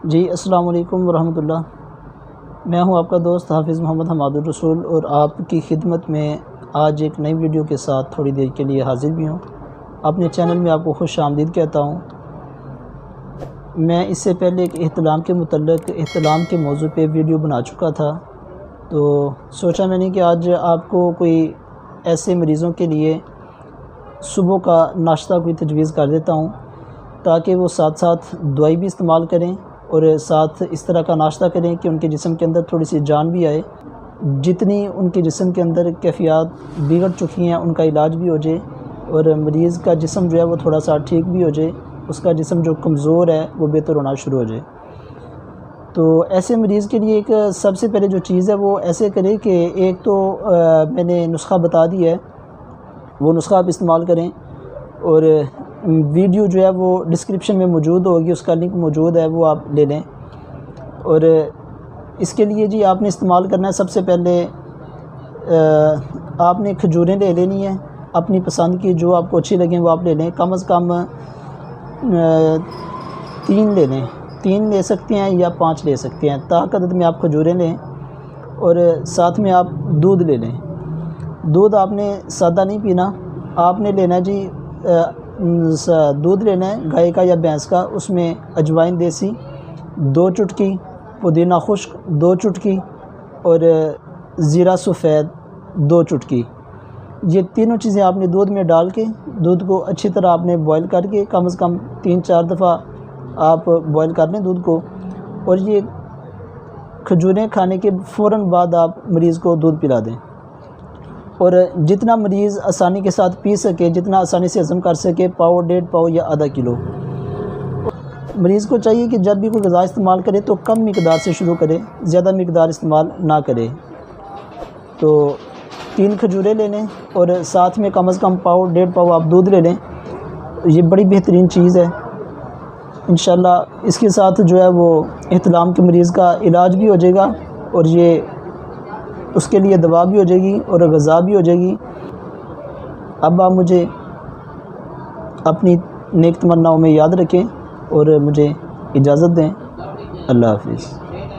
جی السلام علیکم ورحمۃ اللہ۔ میں ہوں آپ کا دوست حافظ محمد حماد الرسول، اور آپ کی خدمت میں آج ایک نئی ویڈیو کے ساتھ تھوڑی دیر کے لیے حاضر بھی ہوں۔ اپنے چینل میں آپ کو خوش آمدید کہتا ہوں۔ میں اس سے پہلے ایک احتلام کے متعلق احتلام کے موضوع پہ ویڈیو بنا چکا تھا، تو سوچا میں نے کہ آج آپ کو کوئی ایسے مریضوں کے لیے صبح کا ناشتہ کوئی تجویز کر دیتا ہوں، تاکہ وہ ساتھ ساتھ دوائی بھی استعمال کریں اور ساتھ اس طرح کا ناشتہ کریں کہ ان کے جسم کے اندر تھوڑی سی جان بھی آئے، جتنی ان کے جسم کے اندر کیفیات بگڑ چکی ہیں ان کا علاج بھی ہو جائے، اور مریض کا جسم جو ہے وہ تھوڑا سا ٹھیک بھی ہو جائے، اس کا جسم جو کمزور ہے وہ بہتر ہونا شروع ہو جائے۔ تو ایسے مریض کے لیے ایک سب سے پہلے جو چیز ہے وہ ایسے کرے کہ ایک تو میں نے نسخہ بتا دیا ہے، وہ نسخہ آپ استعمال کریں، اور ویڈیو جو ہے وہ ڈسکرپشن میں موجود ہوگی، اس کا لنک موجود ہے، وہ آپ لے لیں۔ اور اس کے لیے جی آپ نے استعمال کرنا ہے، سب سے پہلے آپ نے کھجوریں لے لینی ہیں اپنی پسند کی، جو آپ کو اچھی لگیں وہ آپ لے لیں، کم از کم 3 لے لیں، 3 لے سکتے ہیں یا 5 لے سکتے ہیں، طاقت میں آپ کھجوریں لیں، اور ساتھ میں آپ دودھ لے لیں۔ دودھ آپ نے سادہ نہیں پینا، آپ نے لینا جی دودھ لینا ہے گائے کا یا بھینس کا، اس میں اجوائن دیسی 2 چٹکی، پودینہ خشک 2 چٹکی، اور زیرہ سفید 2 چٹکی۔ یہ تینوں چیزیں آپ نے دودھ میں ڈال کے دودھ کو اچھی طرح آپ نے بوائل کر کے کم از کم 3-4 دفعہ آپ بوائل کر لیں دودھ کو، اور یہ کھجوریں کھانے کے فوراً بعد آپ مریض کو دودھ پلا دیں۔ اور جتنا مریض آسانی کے ساتھ پی سکے، جتنا آسانی سے ہضم کر سکے، پاؤ 1.5 پاؤ یا آدھا کلو۔ مریض کو چاہیے کہ جب بھی کوئی غذا استعمال کرے تو کم مقدار سے شروع کرے، زیادہ مقدار استعمال نہ کرے۔ تو 3 کھجوریں لے لیں، اور ساتھ میں کم از کم پاؤ 1.5 پاؤ آپ دودھ لے لیں۔ یہ بڑی بہترین چیز ہے، انشاءاللہ اس کے ساتھ جو ہے وہ احتلام کے مریض کا علاج بھی ہو جائے گا، اور یہ اس کے لیے دوا بھی ہو جائے گی اور غذا بھی ہو جائے گی۔ اب آپ مجھے اپنی نیک تمناؤں میں یاد رکھیں اور مجھے اجازت دیں۔ اللہ حافظ۔